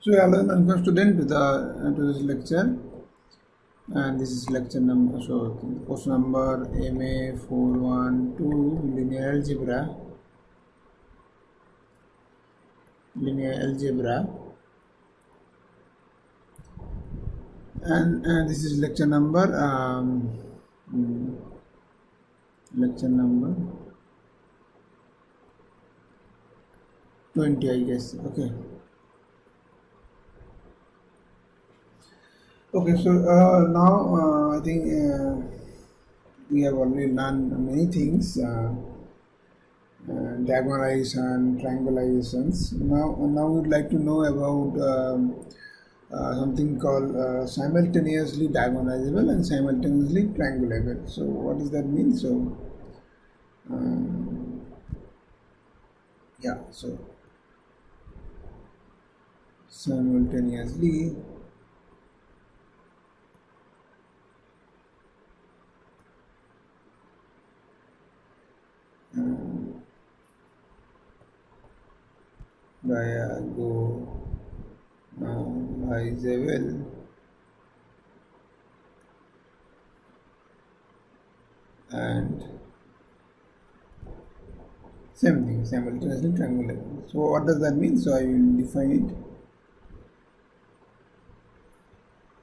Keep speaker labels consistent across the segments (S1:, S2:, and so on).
S1: So hello and welcome student to this lecture, and this is lecture number, so course number MA412 linear algebra, and this is lecture number 20, I guess. Okay, so now I think we have already learned many things, diagonalization, triangularizations. Now we would like to know about something called simultaneously diagonalizable and simultaneously triangulable. So what does that mean? So so simultaneously diagonalizable and same thing, simultaneously triangulable. So what does that mean? So I will define it.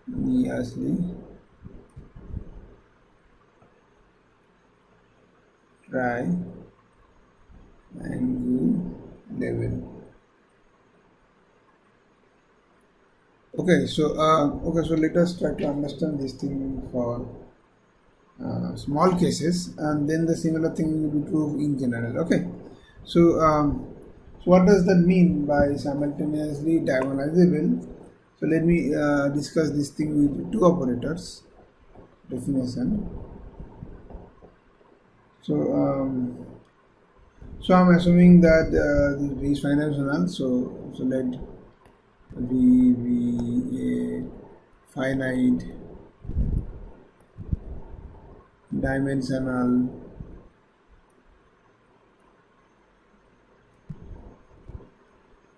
S1: Simultaneously triangulable. Okay, so let us try to understand this thing for small cases, and then the similar thing will be true in general. Okay, so what does that mean by simultaneously diagonalizable? So let me discuss this thing with two operators definition. So I'm assuming that V is finite. So let V be a finite dimensional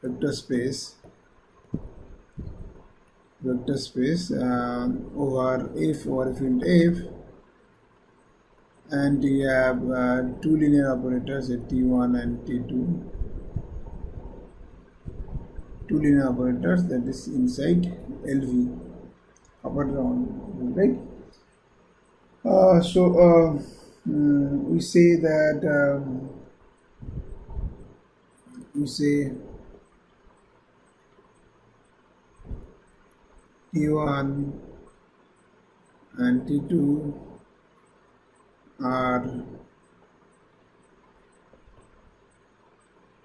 S1: vector space over F over field F, and you have two linear operators T1 and T2, two linear operators that is inside LV operator on, right? We say that T1 and T2 are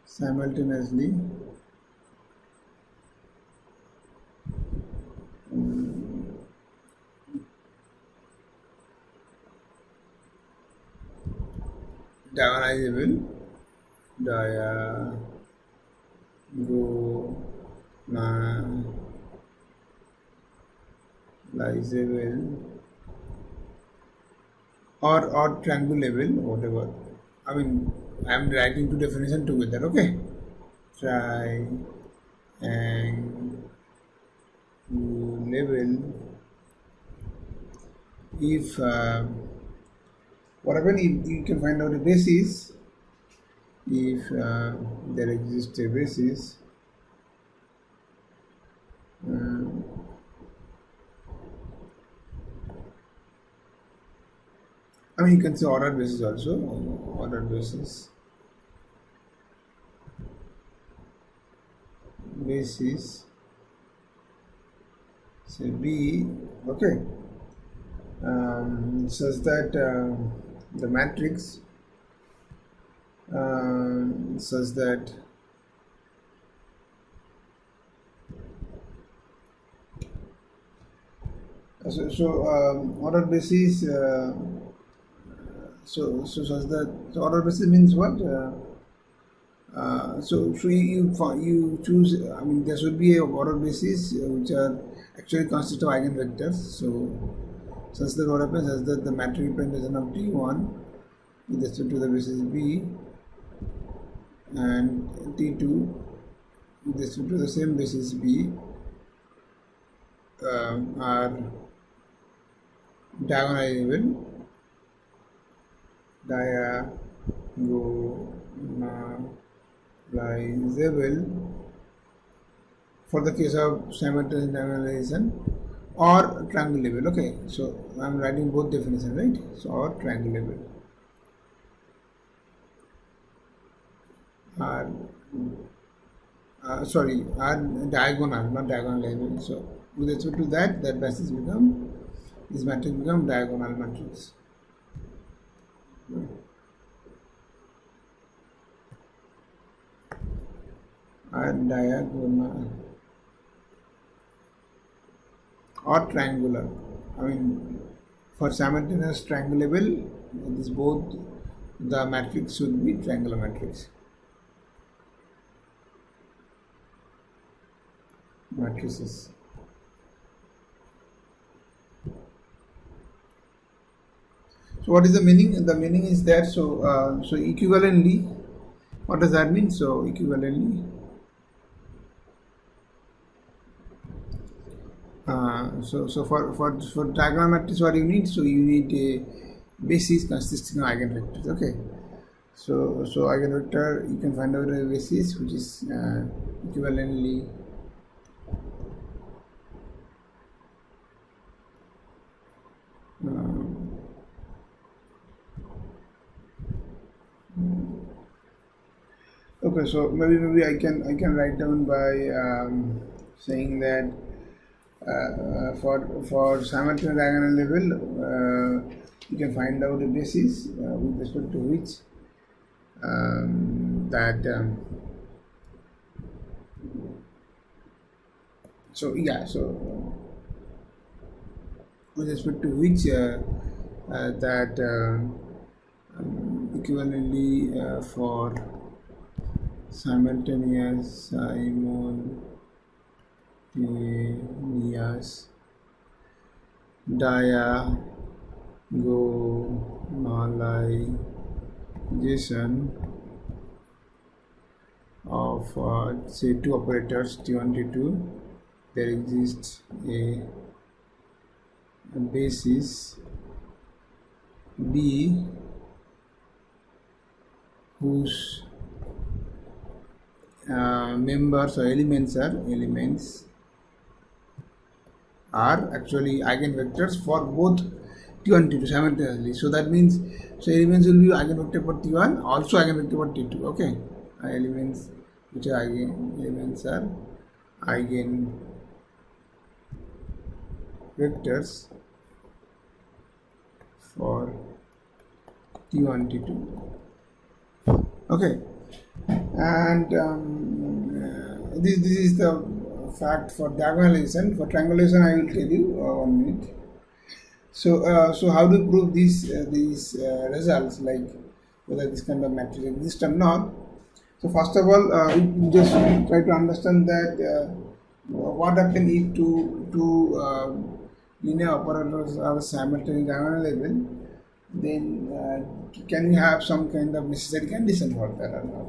S1: simultaneously diagonalizable or triangulable, whatever. I mean, I am writing two definitions together. Okay, triangulable if what happens if you can find out a basis, if there exists a basis I mean, you can say ordered basis also, basis say B, okay, such that the matrix such that ordered basis such that ordered basis means what? So you choose. I mean, there should be a order basis which are actually consist of eigenvectors. So such that what happens is that the matrix representation of T1 with respect to the basis B and T2 with respect to the same basis B are diagonalizable, diagonalizable for the case of simultaneous diagonalization or triangulable. Okay, so I'm writing both definitions, right? So or triangulable are sorry, are diagonal, not diagonalizable. So with respect to that, this matrix become diagonal matrix. Are diagonal or triangular. I mean, for simultaneous triangulable, this both the matrix should be triangular matrix. Matrices. So what is the meaning? The meaning is that so equivalently. What does that mean? So equivalently. So for diagonal matrix, what you need? So you need a basis consisting of eigenvectors. Okay. So eigenvector, you can find out a basis which is equivalently okay. So maybe I can write down by saying that for simultaneous diagonal level, you can find out a basis with respect to which that so yeah, so with respect to which that equivalently for simultaneous diagonalization of say two operators T1 T2, there exists a basis B whose members or elements are actually eigenvectors for both T1 T2 simultaneously. So that means elements will be eigenvector for T1, also eigenvector for T2. Okay, elements which are elements are eigenvectors for T1 T2. Okay, and this is the fact for diagonalization. For triangulation, I will tell you 1 minute. So how to prove these results, like whether this kind of matrix exists or not? So first of all, we just try to understand that what happens if two linear operators are simultaneously diagonalizable. Then can we have some kind of necessary condition for that or not?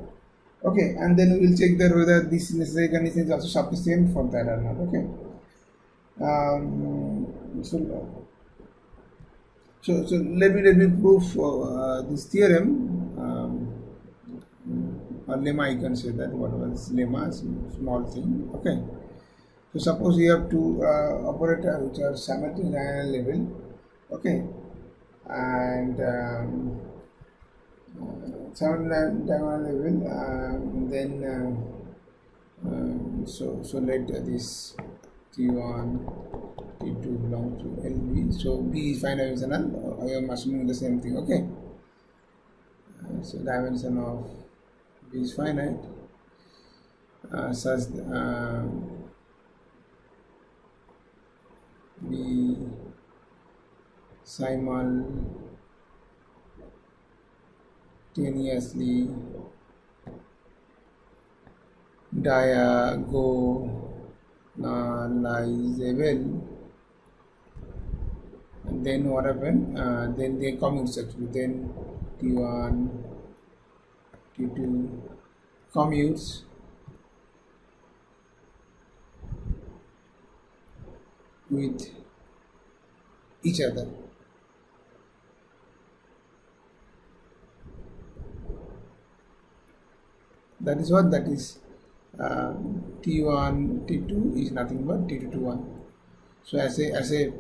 S1: Okay, and then we will check that whether this necessary condition is also sufficient for that or not. Okay. So let me prove this theorem, or lemma, you can say that, whatever is lemma, small thing. Okay. So suppose you have two operators which are simultaneously diagonal. Okay, and simultaneously diagonal, then so let this T1 T2 belong to LB. So B is finite dimensional. I am assuming the same thing. Okay. So dimension of B is finite. Such B simultaneously diagonalizable. And then what happened? Then they commute actually. Then T1, T2 commutes with each other. That is what that is. T1 T2 is nothing but T2 T1. So as a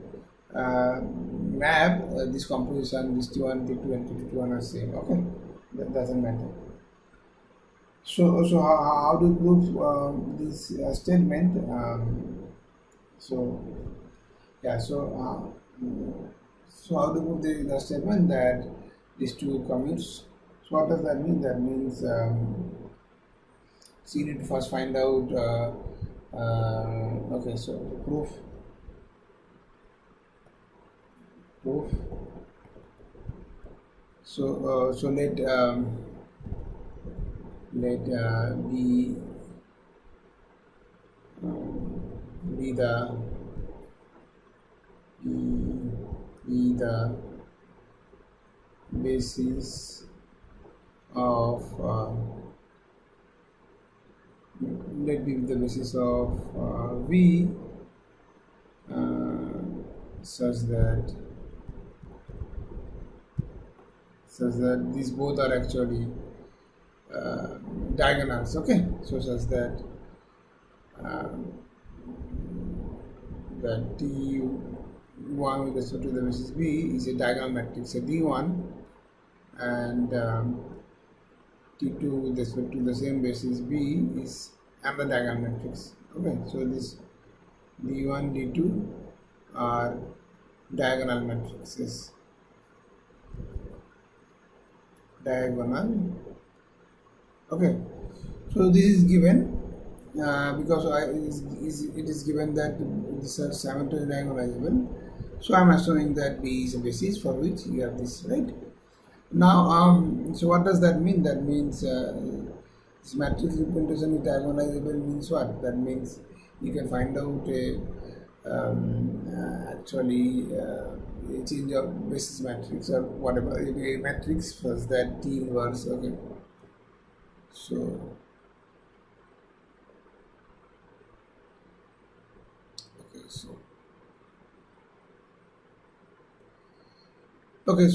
S1: map, this composition, this T1 T2 and T2 T1 are same. Okay, that doesn't matter. So how do you prove this statement? So yeah, so how to prove the statement that these two commutes? So what does that mean? That means so you need to first find out. Okay, so proof. So let be the be the basis of let be the basis of V such that these both are actually diagonals. Okay, so such that that T1 with respect to the basis B is a diagonal matrix, a D1, and T2 with respect to the same basis B is another diagonal matrix. Okay, so this D1, D2 are diagonal matrices. Diagonal. Okay, so this is given because it is given that these are simultaneously diagonalizable. So I am assuming that B is a basis for which you have this, right? Now, so what does that mean? That means this matrix representation is diagonalizable means what? That means you can find out actually a change of basis matrix or whatever a matrix plus that T inverse. Okay, so okay,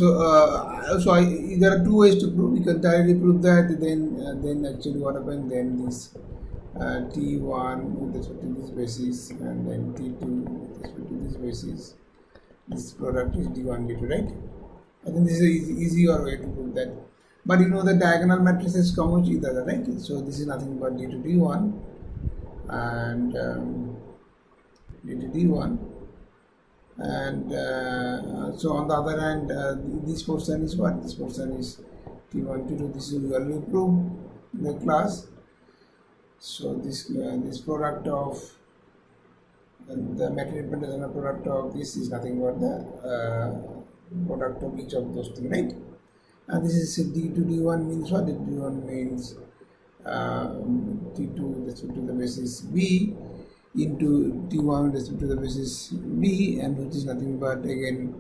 S1: there are two ways to prove. You can directly prove that. Then actually what happened? Then this T1 with respect to this basis, and then T2 with respect to this basis. This product is D1 D2, right? I think this is an easier way to prove that. But you know the diagonal matrices come with each other, right? So this is nothing but D2 D1 and D2 D1. And so on the other hand, this portion is what? This portion is T1 T2. This is usually proved in the class. So this product of the matrix representation of product of this is nothing but the product of each of those things, right? And this is D2 D1 means what? D1 means T2 with respect to the basis B into T1 with respect to the basis B, and which is nothing but again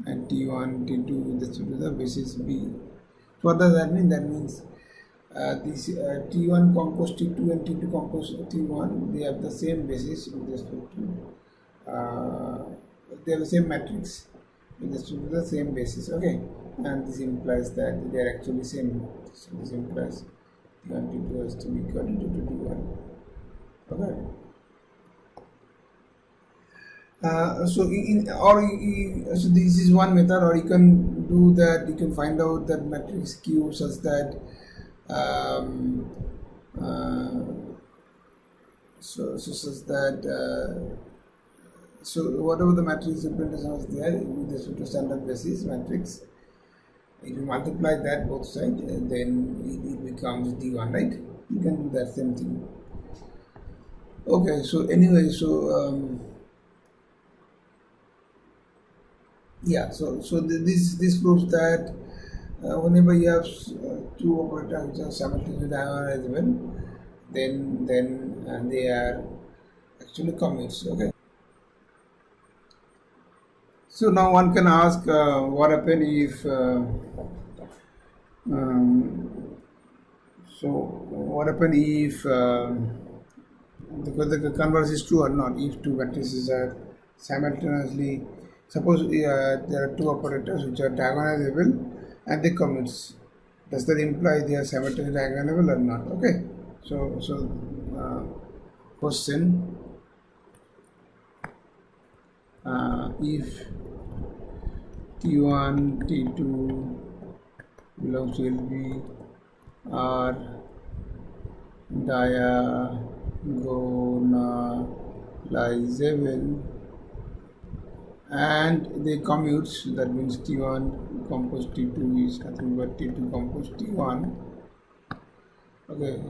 S1: and T1 T2 with respect to the basis B. So what does that mean? That means this T1 compose T2 and T2 compose T1, they have the same basis with respect to they have the same matrix with respect to the same basis. Okay, and this implies that they are actually same. So this implies T1 T2 has to be equal to T2 T1. Okay. So this is one method, or you can do that. You can find out that matrix Q such that so whatever the matrix representation is there with respect to standard basis matrix, if you multiply that both sides, then it becomes D1, right? You can do that same thing. Okay, so anyway, so yeah, so this proves that whenever you have two operators which are simultaneously diagonalizable, then they are actually commutes. Okay. So now one can ask, what happens if so what happens if the converse is true or not? If two matrices are simultaneously. Suppose there are two operators which are diagonalizable and they commutes. Does that imply they are simultaneously diagonalizable or not? Okay. So question: if T1, T2 belongs to LB are diagonalizable and they commutes, that means T1 compose T2 is nothing but T2 compose T1. Okay,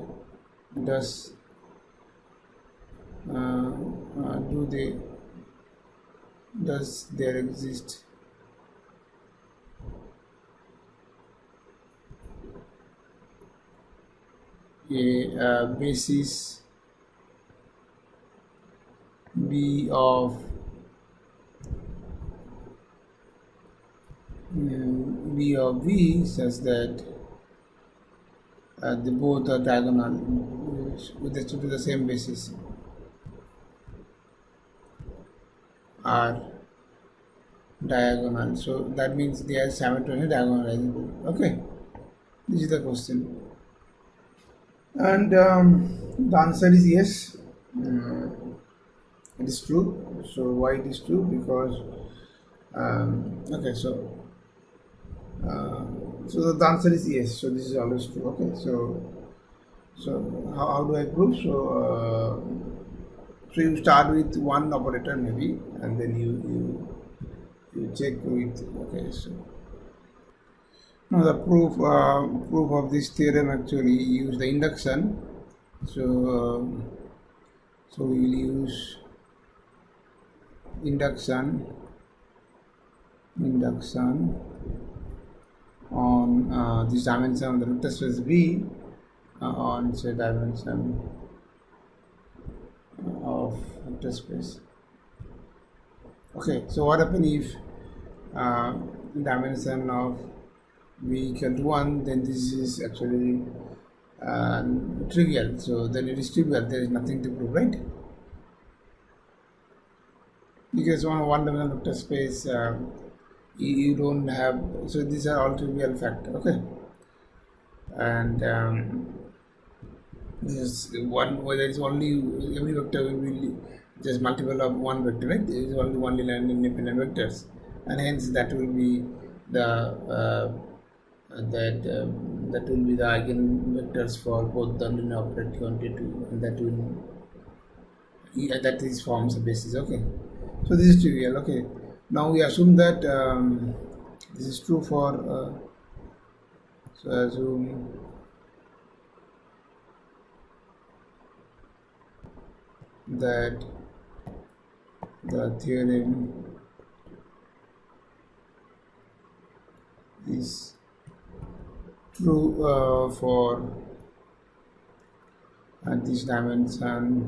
S1: does does there exist a basis B of V such that they both are diagonal with respect to the same basis are diagonal. So that means they are simultaneously diagonalizable. Okay, this is the question, and the answer is yes. It is true. So why it is true? Because okay, so the answer is yes. So this is always true. Okay, so how do I prove? So you start with one operator maybe, and then you check with. Okay, so now the proof of this theorem actually use the induction. So we will use induction on this dimension of the vector space V on say dimension of vector space. Okay, so what happens if dimension of V equal to 1, then this is actually trivial. So then it is trivial, there is nothing to prove, right? Because on one dimensional vector space you don't have, so these are all trivial factor. Okay, and this is one, whether it's only every vector will be just multiple of one vector, right? There is only one linear independent vectors, and hence that will be the that will be the eigenvectors for both the linear operator T1, T2, and that will that is forms a basis. Okay, so this is trivial. Okay, now we assume that this is true for so assume that the theorem is true for this dimension,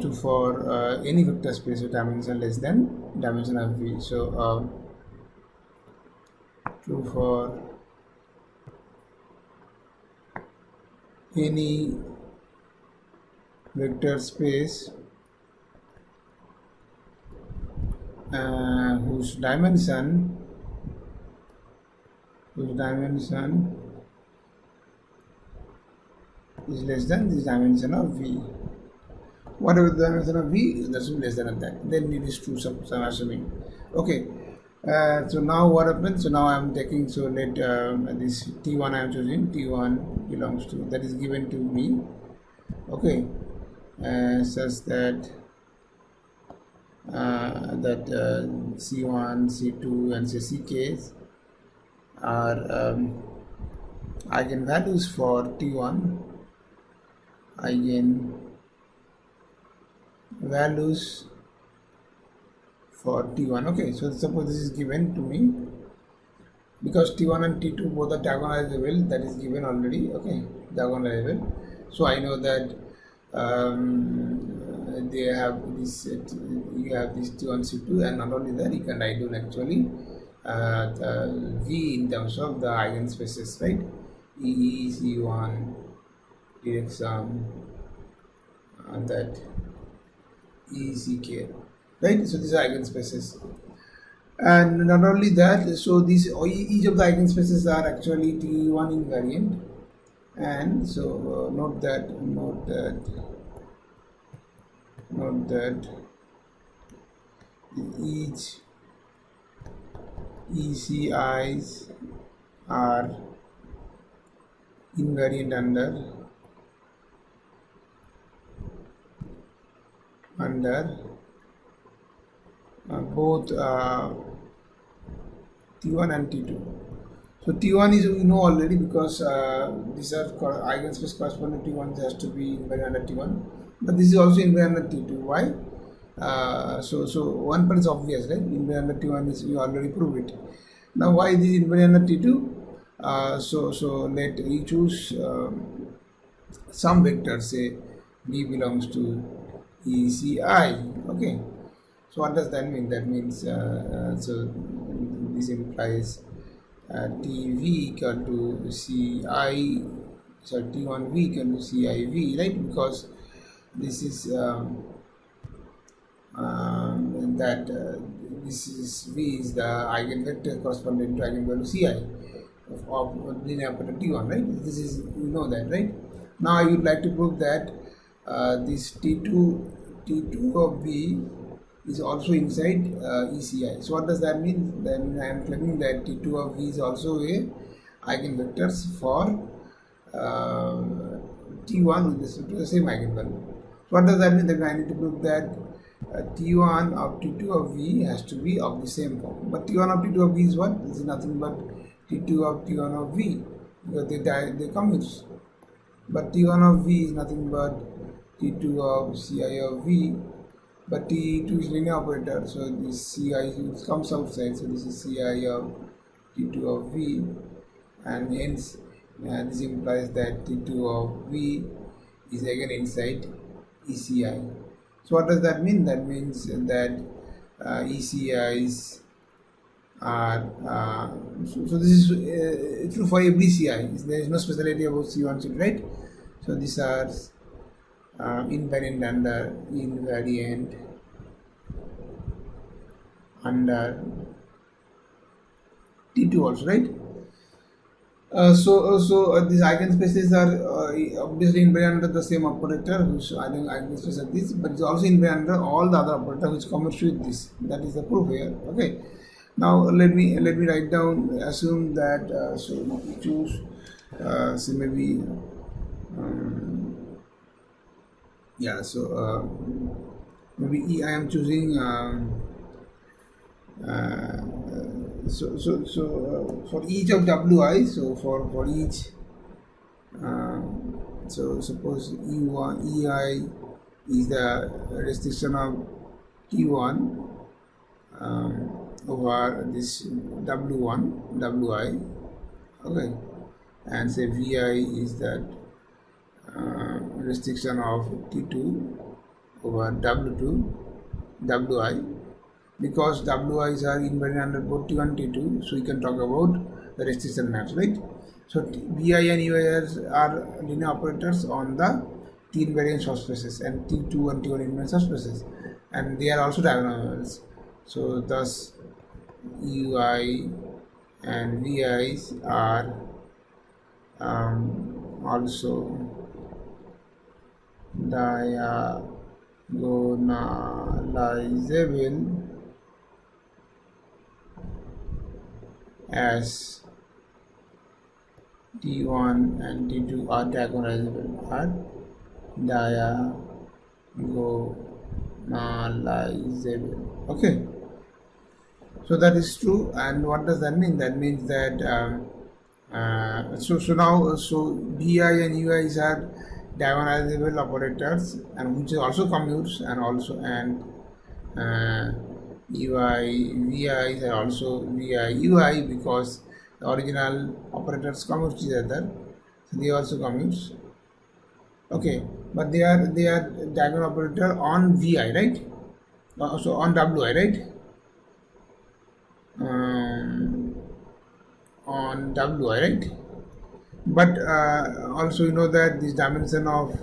S1: true for any vector space with dimension less than dimension of V. So true for any vector space whose dimension is less than this dimension of V. Whatever the dimension of V, that should be less than that. Then it is true, some assuming. Okay. So now what happens? So now I am taking, so let this T1 I am choosing, T1 belongs to, that is given to me. Okay, such that C1, C2 and say Ck are eigenvalues for T1, eigenvalues for T1. Okay, so suppose this is given to me because T1 and T2 both are diagonalizable, that is given already. Okay, diagonalizable. So I know that they have this. You have this T1, C2, and not only that, you can write down actually V in terms of the eigenspaces, right? E C1 direct sum that E C K. right? So these are eigenspaces. And not only that, so these each of the eigenspaces are actually T1 invariant, and so note that each ECIs are invariant under both T1 and T2. So T1 is we know already because these are eigenspace corresponding to T1 has to be invariant under T1, but this is also invariant under T2. Why? So one part is obvious, right? Invariant under T1 is we already proved it. Now why this is invariant under T2? So let we choose some vector, say B belongs to ECI. Okay. So what does that mean? That means so this implies TV equal to CI, so T1V equal to CIV, right? Because this is that this is V is the eigenvector corresponding to eigenvalue CI of linear operator T1, right? This is, you know that, right? Now I would like to prove that this T2 of V is also inside ECI. So what does that mean? Then I am claiming that T2 of V is also a eigenvectors for T1 with respect to the same eigenvalue. So what does that mean? That I need to prove that T1 of T2 of V has to be of the same form. But T1 of T2 of V is what? This is nothing but T2 of T1 of V, because they commutes. But T1 of V is nothing but T2 of Ci of V. But T2 is linear operator, so this Ci comes outside, so this is Ci of T2 of V, and hence this implies that T2 of V is again inside ECI. So what does that mean? That means that ECIs are so this is true for every CI. There is no speciality about C1, right? So these are invariant under T2 also, right? So these eigenspaces are obviously invariant under the same operator, which I think eigenspace of this, but it's also invariant under all the other operators which commutes with this. That is the proof here. Okay. Now let me write down. Assume that so we choose so maybe yeah. So maybe I am choosing. So for each of Wi, so for each, so suppose Ei is the restriction of T1 over this W1 Wi, okay, and say Vi is that restriction of T2 over W2 Wi. Because Wi's are invariant under both T1 and T2, so we can talk about the restriction maps, right? So Vi and Ui are linear operators on the T invariant subspaces, and T2 and T1 invariant subspaces, and they are also diagonals. So thus Ui and Vi's are also diagonalizable as T1 and T2 are diagonalizable, okay. So that is true. And what does that mean? That means that so now Vi and Ui's are diagonalizable operators, and which also commutes, and also Vi's are also Ui, because the original operators commute each other, so they also commutes. Okay, but they are diagonal operator on Vi, right? So on Wi, right? On Wi, right? But also you know that this dimension of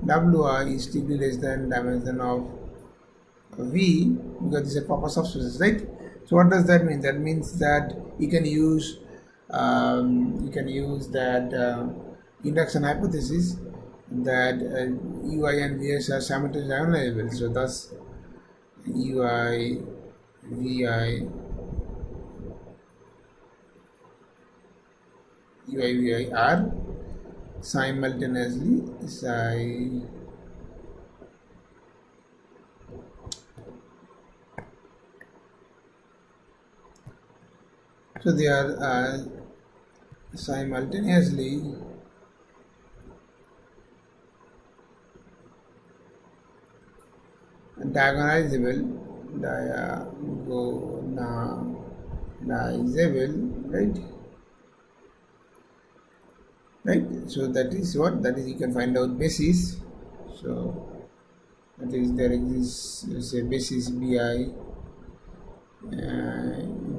S1: Wi is strictly less than dimension of V, because this is a proper subspace, right? So what does that mean? That means that you can use that induction hypothesis that UI and VS are simultaneously diagonalizable. So thus UI VI are simultaneously so they are simultaneously diagonalizable, right? So that is what, that is you can find out basis. So that is, there exists a basis BI,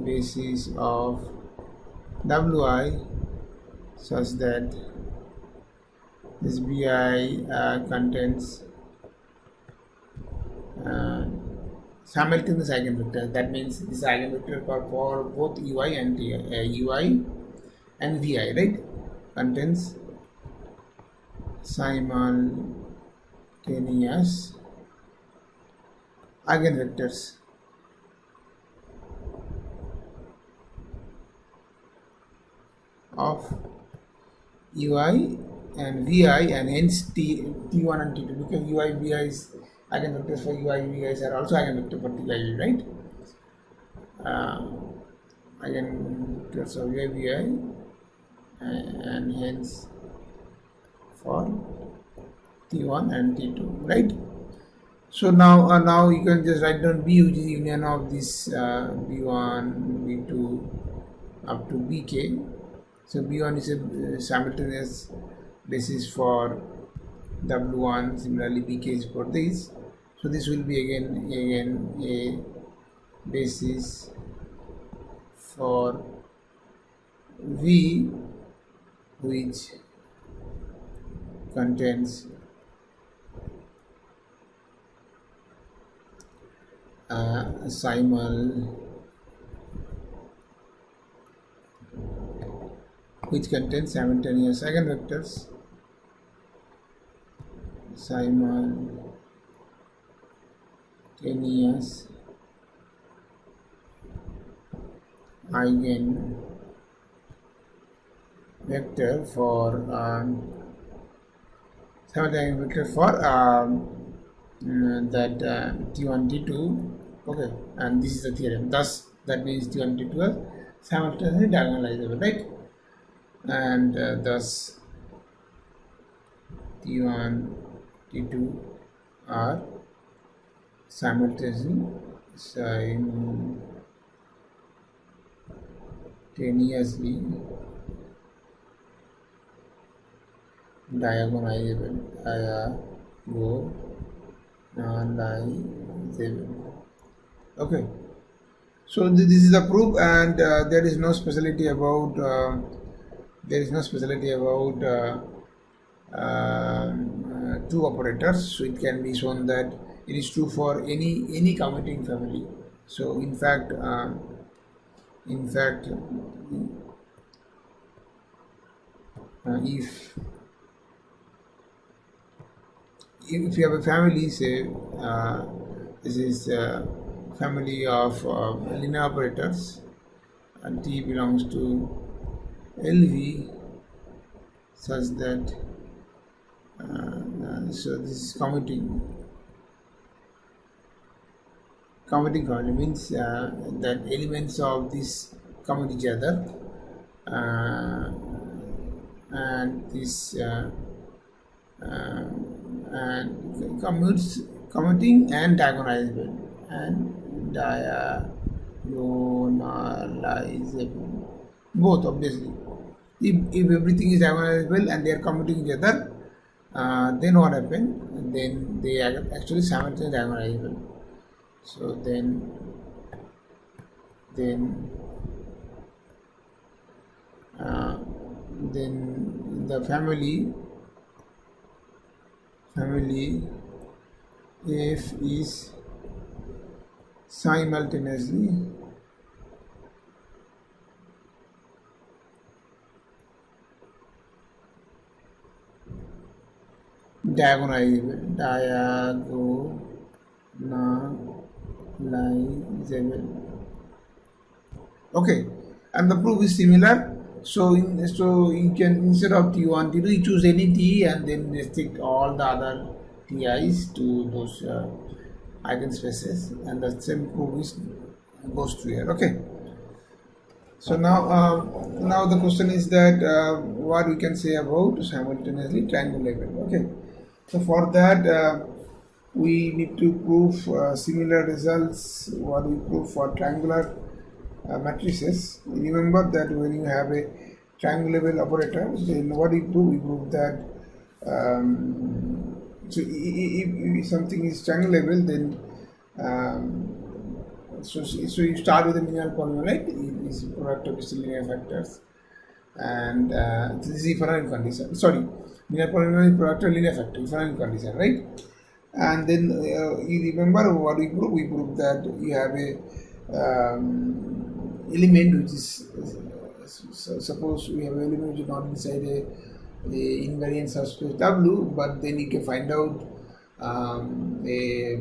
S1: basis of WI, such that this BI contains simultaneous eigenvectors. That means this eigenvector for both UI and VI, right? Contains simultaneous eigenvectors of UI and VI, and hence T1 and T2, because UI VI is eigenvectors for UI VI are also eigenvector for TI, right? Eigenvectors of UI VI and hence for T1 and T2, right? So now you can just write down B, which is union of this B1, B2 up to Bk. So B1 is a simultaneous basis for W1. Similarly, Bk is for this. So this will be again a basis for V, which contains simultaneous eigenvectors, simultaneous eigenvector for that T1 T2. Okay, and this is the theorem. Thus that means T1 T2 are simultaneously diagonalizable, right? And thus T1 T2 are simultaneously diagonalizable. Okay, so this is the proof, and there is no speciality about two operators. So it can be shown that it is true for any commuting family. So in fact if you have a family, say this is a family of linear operators, and T belongs to LV, such that so this is commuting family, means that elements of this commute each other, and this and commuting and diagonalizable both, obviously. If everything is diagonalizable and they are commuting each other, then what happens? Then they are actually simultaneously diagonalizable. So then the family F is simultaneously diagonalizable. Okay, and the proof is similar. So you can, instead of T1, T2, you choose any T and then restrict all the other Ti's to those eigenspaces, and the same proof is goes to here. Okay. So now the question is that what we can say about simultaneously triangulable. Okay. So for that we need to prove similar results what we prove for triangular matrices. Remember that when you have a triangulable operator, then what we prove? We prove that if something is triangulable, then so you start with the minimal polynomial, right? It is product of its linear factors, and this is different condition. Sorry, minimal polynomial is product of linear factor, different condition, right? And then you remember what we prove? We prove that you have a element which is suppose we have an element which is not inside a invariant subspace W, but then you can find out a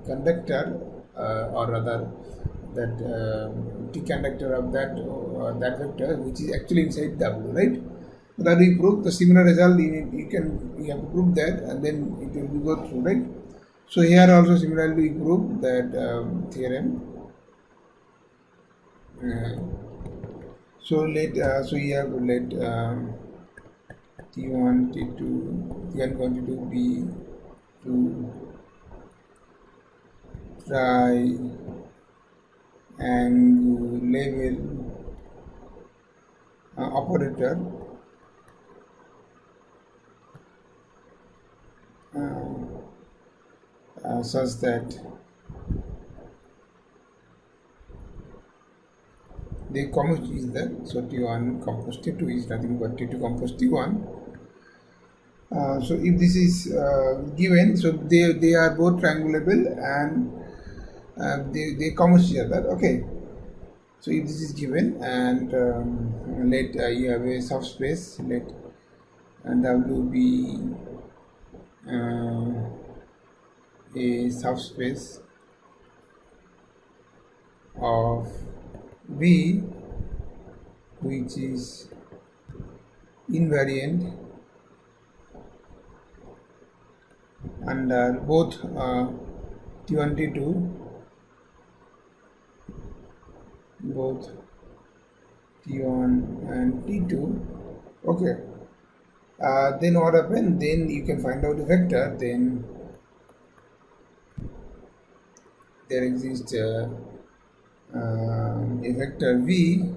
S1: conductor or rather that T conductor of that vector which is actually inside W, right? So that we prove the similar result. You have to prove that, and then it will be go through, right? So here also similarly we prove that theorem. So here let T1, T2, T1 going to be to triangulable operator such that the common is there. So T1 compose T2 is nothing but T2 compose T1. So if this is given, so they are both triangulable and they compose each other. Okay. So if this is given and let you have a subspace, let W be a subspace of V which is invariant under both T1, T2, both T1 and T2. Okay. Then what happens? Then you can find out the vector. Then there exists a vector V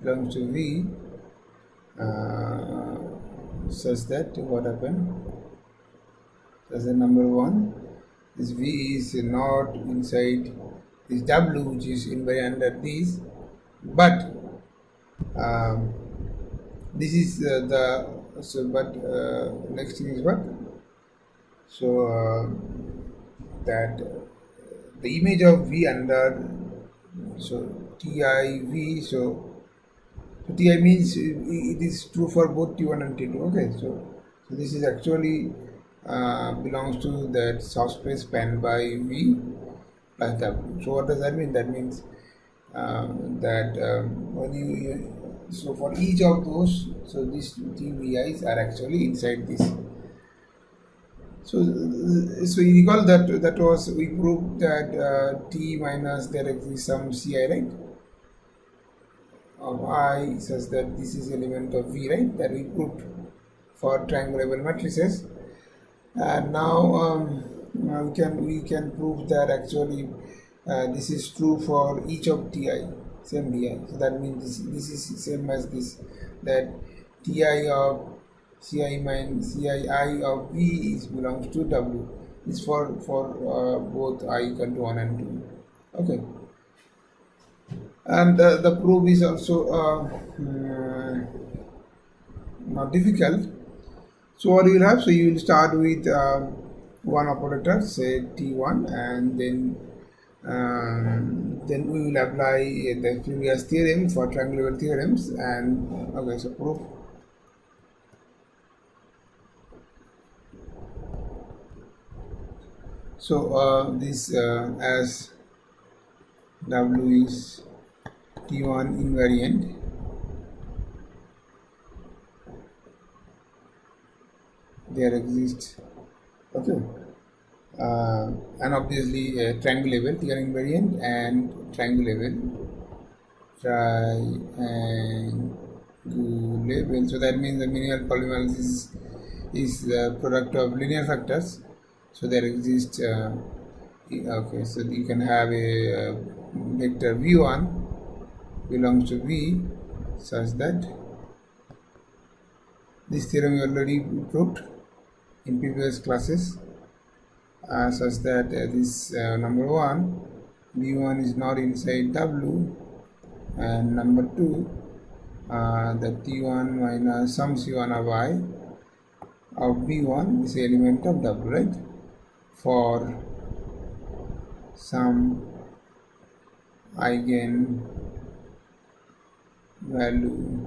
S1: belongs to V such that what happens? That's the number one. This V is not inside this W which is invariant under this, but this is next thing is what? So that the image of V under TIV, so TI means it is true for both T1 and T2. Okay, so this is actually belongs to that subspace spanned by V plus W. So what does that mean? That means that when you so for each of those, so these TVIs are actually inside this. So you recall that was we proved that T minus there exists some Ci, right, of I such that this is element of V, right, that we proved for triangulable matrices. And now we can prove that actually this is true for each of Ti, same Di. So that means this is same as this, that Ti of Ci minus Cii of V is belongs to W. It's for both I equal to 1 and 2. Okay. And the proof is also not difficult. So what you will have? So you will start with one operator, say T1, and then Then we will apply the previous theorem for triangle level theorems, and okay, so proof. So this as W is T1 invariant, there exists, okay, and obviously triangle level T1 invariant and triangle level triangle. So that means the minimal polynomial is the product of linear factors. So there exists okay, so you can have a vector v1 belongs to v such that this theorem we already proved in previous classes, such that this number 1 v1 is not inside w, and number 2 the t1 minus some c1 of I of v1 is the element of w, right, for some eigen value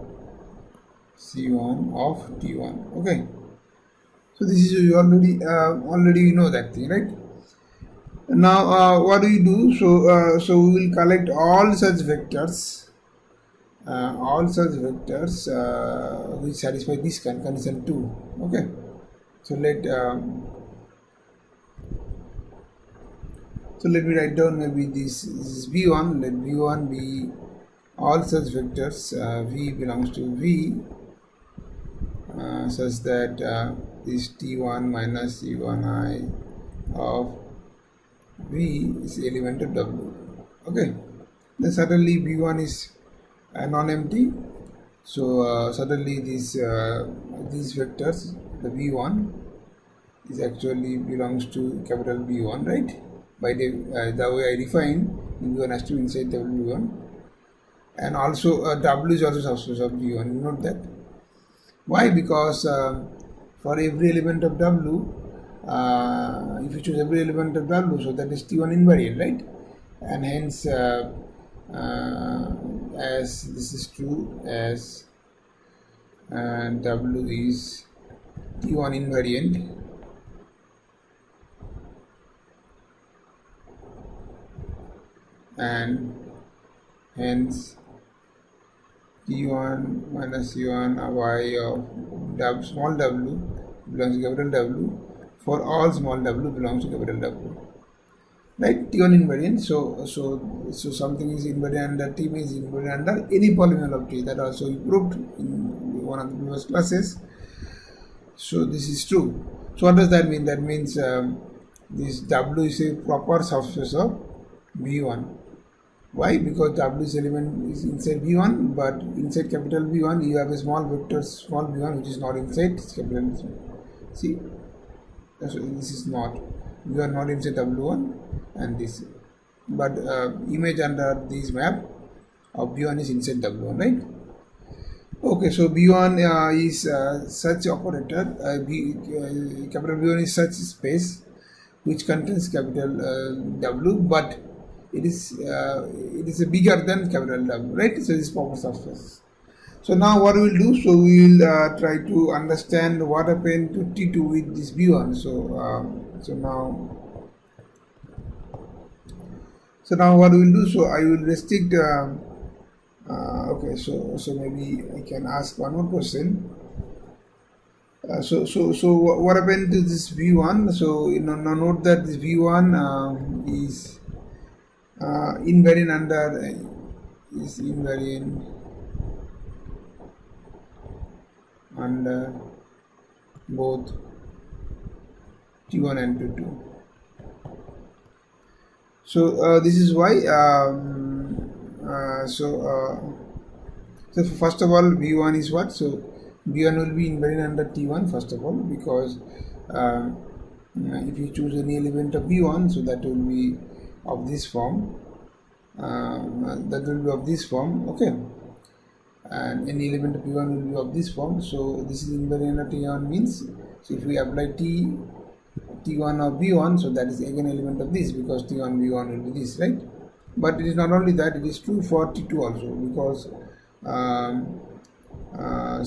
S1: c1 of t1. Okay, so this is you already you know that thing, right? Now what do we do? So we will collect all such vectors which satisfy this condition 2. Okay, so let me write down maybe this is v1. Let v1 be all such vectors v belongs to v such that this t1 minus c1i of v is element of w. Okay, then suddenly v1 is non-empty, so suddenly these vectors, the v1 is actually belongs to capital V1, right? By the way I define, v1 has to be inside w1, and also w is also subspace of v1. You note that. Why? Because for every element of w, if you choose every element of w, so that is t1 invariant, right? And hence as this is true, as w is t1 invariant, and hence t1 minus c1 of I of w, small w belongs to capital W for all small w belongs to capital W, right? T1 invariant. So something is invariant under T means invariant under any polynomial of T. That also we proved in one of the previous classes. So this is true. So what does that mean? That means this W is a proper subspace of V1. Why? Because W's element is inside V1, but inside capital V1 you have a small vector small V1 which is not inside capital V1. See, so this is not, we are not inside W1 and this, but image under this map of V1 is inside W1, right? Okay, so V1 is such operator, capital V1 is such space which contains capital W, but it is bigger than capital W, right? So this is proper subspace. So now what we will do? So we will try to understand what happened to T2 with this V1. So now what we will do? So I will restrict. Okay, so maybe I can ask one more question. So what happened to this V1? So now note that this V1 is invariant under both T1 and T2. So this is why. So first of all, V1 is what? So V1 will be invariant under T1 first of all, because if you choose any element of V1, so that will be of this form. Okay, and any element of P1 will be of this form. So this is invariant under T1 means, so if we apply T T1 of V1, so that is again element of this, because T1 V1 will be this, right? But it is not only that, it is true for T2 also, because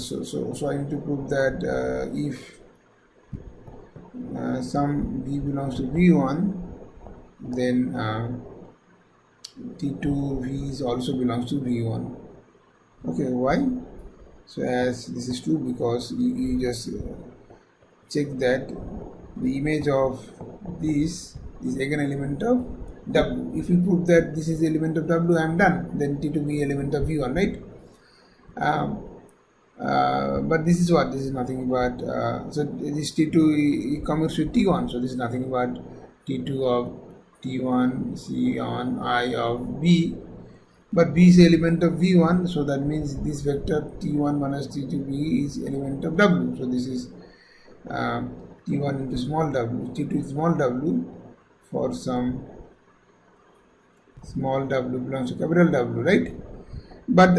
S1: so I need to prove that if some V belongs to V1, then T2 V is also belongs to V1. Okay, why? So as this is true, because you just check that the image of this is again element of W. If you prove that this is the element of W, I am done. Then T2 be element of V1, right? But this is what? This is nothing but so this T2 comes with T1, so this is nothing but T2 of T1 C on I of B. But B is element of V1, so that means this vector T1 minus T2B is element of W. So this is T1 into small w, T2 is small w for some small w belongs to capital W, right? But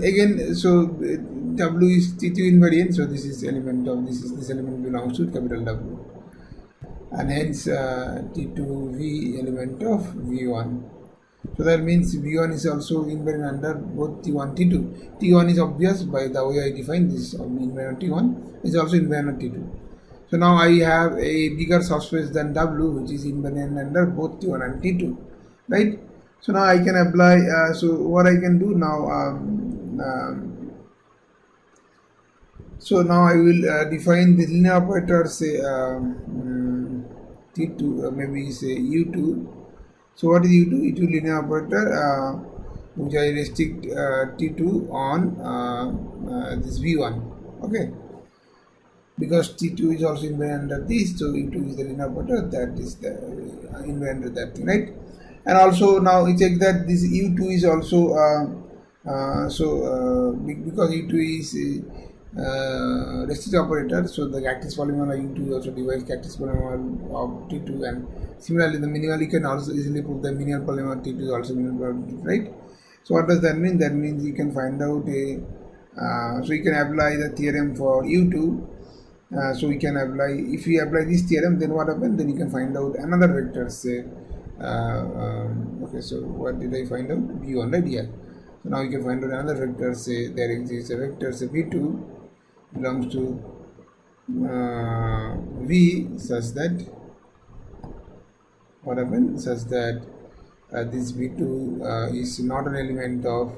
S1: again, so W is T2 invariant, so this is element of this element belongs to capital W, and hence T2V element of V1. So that means V1 is also invariant under both T1 T2. T1 is obvious by the way I define this invariant T1 is also invariant T2. So now I have a bigger subspace than W, which is invariant under both T1 and T2, right? So now I can apply. So what I can do now? So now I will define the linear operator, say T2, maybe say U2. So what is U2? U2 linear operator, which I restrict T2 on this V1. Okay, because T2 is also invariant under this, so U2 is the linear operator that is the invariant under that thing, right? And also now we check that this U2 is also because U2 is restricted operator, so the Cactus polynomial U2 also divides Cactus polynomial of T2, and similarly the minimal, you can also easily prove the minimal polynomial T2 is also minimal polynomial, right? So what does that mean? That means you can find out so you can apply the theorem for U2. So we can apply, if we apply this theorem, then what happens? Then you can find out another vector, say okay, so what did I find out? V1, right? Yeah. So now you can find out another vector, say there exists a vector, say V2 belongs to V such that what happens? Such that this V2 is not an element of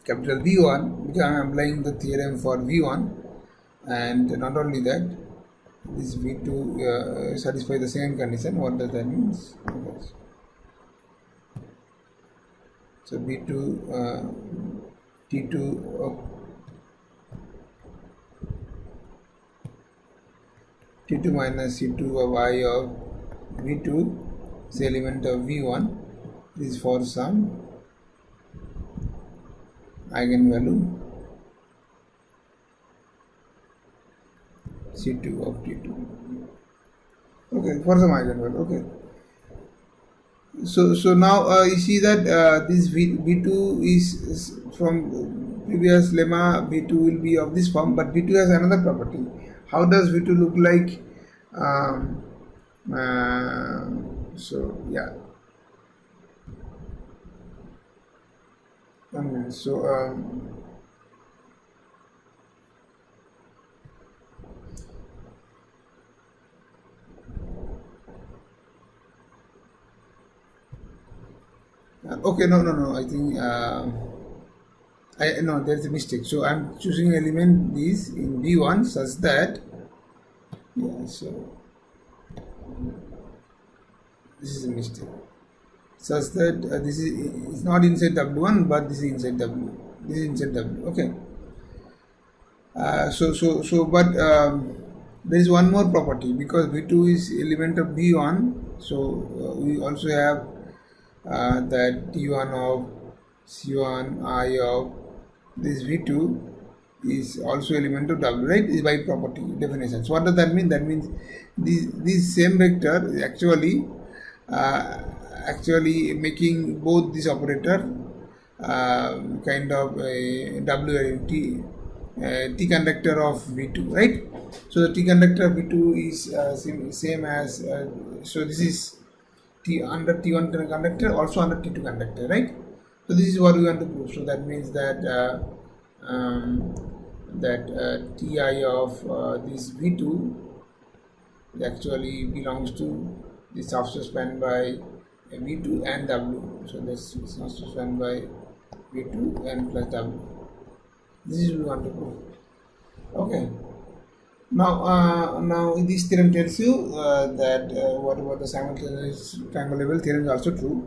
S1: capital V1, because I am applying the theorem for V1, and not only that, this V2 satisfies the same condition. What does that mean? Okay. So V2 T2 T2 minus C2 of I of V2 is element of V1. This is for some eigenvalue C2 of T2. Okay, for some eigenvalue. Okay. So now you see that this V2 is from previous lemma, V2 will be of this form, but V2 has another property. How does V2 look like? So yeah. So okay, no, I think no, there's a mistake. So I'm choosing element this in V1 such that, yeah, so this is a mistake, such that this is not inside W1, but this is inside W. This is inside W. Okay. But there is one more property, because V2 is element of V1. So we also have that T1 of C1 I of this V2 is also element of W, right? Is by property definition. So what does that mean? That means this same vector actually making both this operator kind of a W identity T conductor of V2, right? So the T conductor of V2 is same as, so this is T under T1 conductor, also under T2 conductor, right? So this is what we want to prove. So that means that Ti of this V2 actually belongs to the substance spanned by V2 and W. So this is substance spanned by V2 and plus W. This is what we want to prove. Okay. Now this theorem tells you that what about the simultaneous triangle level theorem is also true.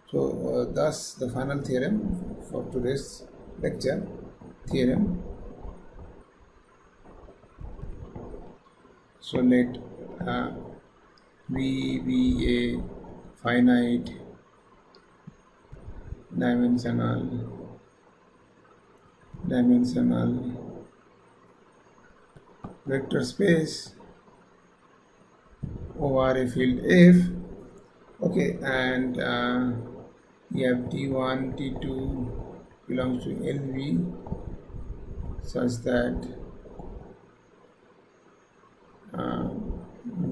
S1: So thus the final theorem for today's lecture, theorem. So let V be a finite dimensional vector space over a field F. Okay, and you have T1, T2 belongs to LV such that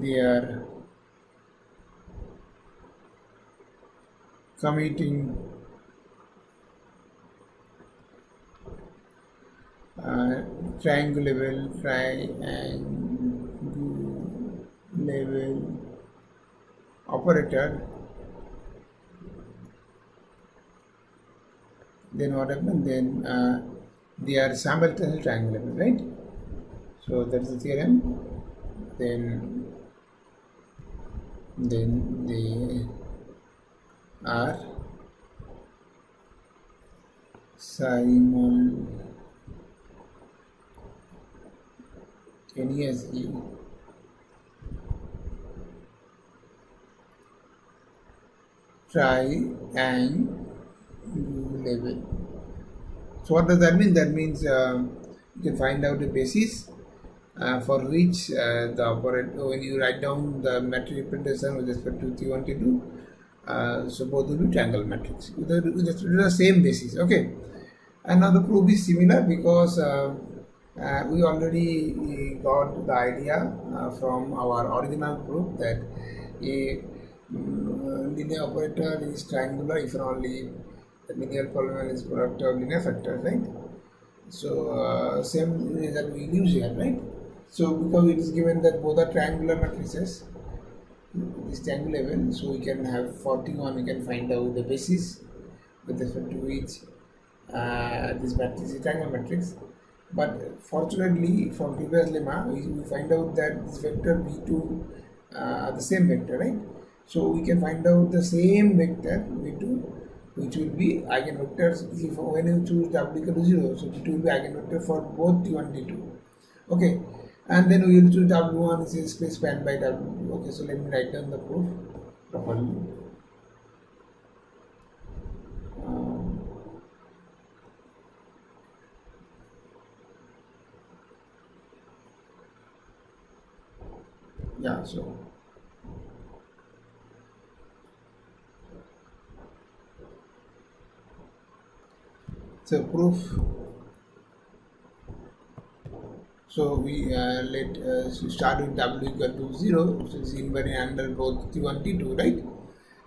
S1: they are commuting triangulable operator. Then what happens? Then they are simultaneously triangulable, right? So that's the theorem. Then they are simultaneously triangulable. So what does that mean? That means you can find out the basis for which the operator, when you write down the matrix representation with respect to T1, T2, so both will be triangle matrix with the same basis. Okay, and now the proof is similar because we already got the idea from our original proof that a linear operator is triangular if and only the linear polynomial is product of linear factors, right? So same result we use here, right? So because it is given that both are triangular matrices, this triangle level, so we can have 41, we can find out the basis with respect to which this matrix is triangle matrix. But fortunately, from previous lemma, we find out that this vector V2 are the same vector, right? So we can find out the same vector V2, which will be eigenvectors if when you choose W equal to 0. So it will be eigenvector for both T1 T2. Okay, and then we will choose W1 is space spanned by W2. Okay, so let me write down the proof properly. Yeah, so proof. So we let start with W equal to 0, so it's invariant under both T1 T2, right?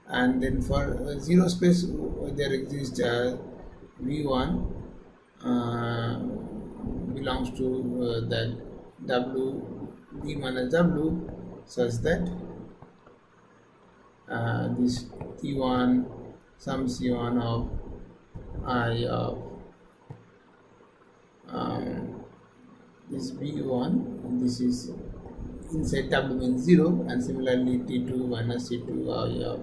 S1: And then for 0 space there exists V1 belongs to that W V minus W such that this T1 some C1 of I of this B1, this is inside W means 0, and similarly T2 minus C2 of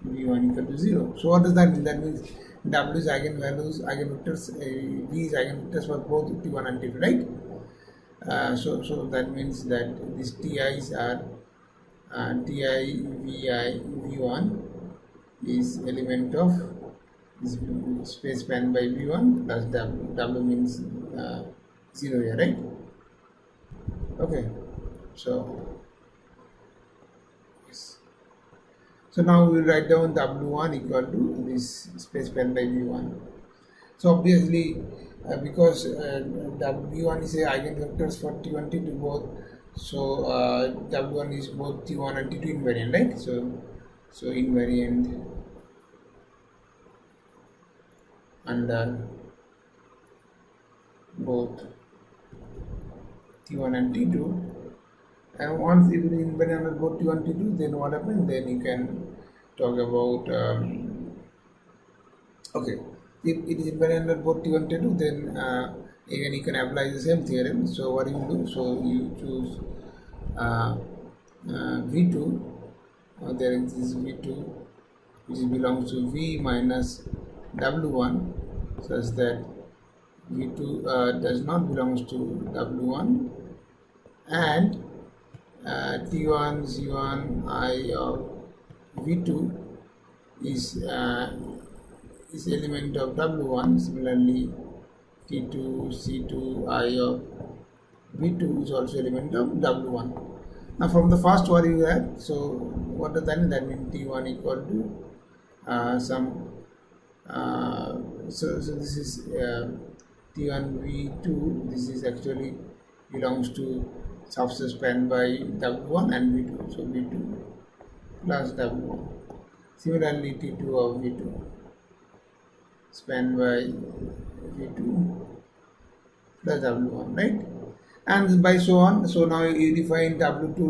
S1: V1 equal to 0. So what does that mean? That means W is eigenvalues, eigenvectors, V is eigenvectors for both T1 and T2, right? So that means that these Ti's are Ti, Vi, V1 is element of this space spanned by V1 plus W. W means 0 here, right? Okay, so yes. So now we will write down W1 equal to this space spanned by V1. So obviously because W1 is a eigenvectors for T1 T2 both, so W1 is both T1 and T2 invariant, right? So invariant under both T1 and T2. And once it is invariant under both T1 T2, then what happens? Then you can talk about okay. If it is invariant under both T1 T2, then again you can apply the same theorem. So what you do? So you choose V2. There exists V2, which belongs to V minus W1, such that V2 does not belongs to W1, and T1 C1 I of V2 is element of W1. Similarly, T2 C2 I of V2 is also element of W1. Now from the first what you have, so what does that mean? That means T1 equal to some so this is T1 V2. This is actually belongs to subset spanned by W1 and V2, so V2 plus W1. Similarly, T2 of V2 spanned by V2 plus W1, right? And by so on. So now you define W2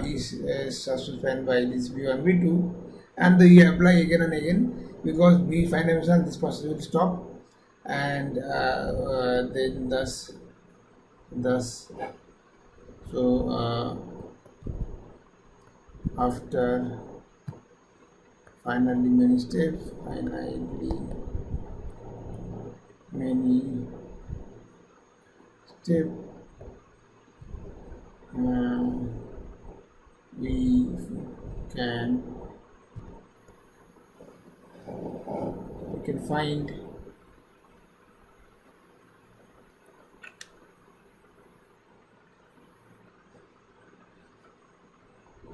S1: is spanned by this V1 V2, and you apply again and again, because V find dimensional, this process will stop, and then thus so after finally many steps, we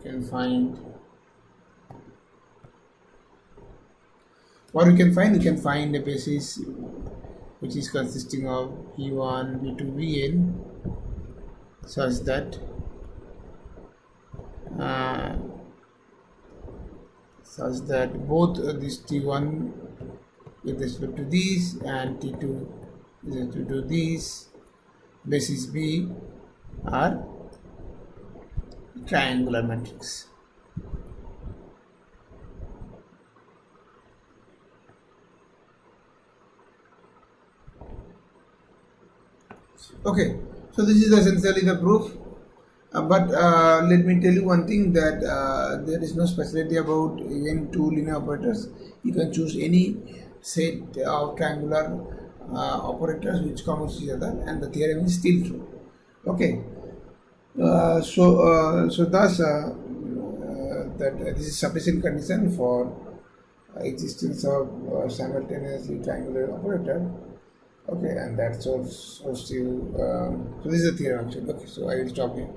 S1: can find what we can find. We can find a basis which is consisting of V1 V2 Vn, such that both this T1 with respect to these and T2 with respect to these basis B are triangular matrix. Okay, so this is essentially the proof. But let me tell you one thing, that there is no specialty about even two linear operators. You can choose any set of triangular operators which come with each other, and the theorem is still true. Okay, so thus that this is sufficient condition for existence of simultaneously triangular operator. Okay, and that shows you. So this is the theorem actually. Okay, so I will stop here.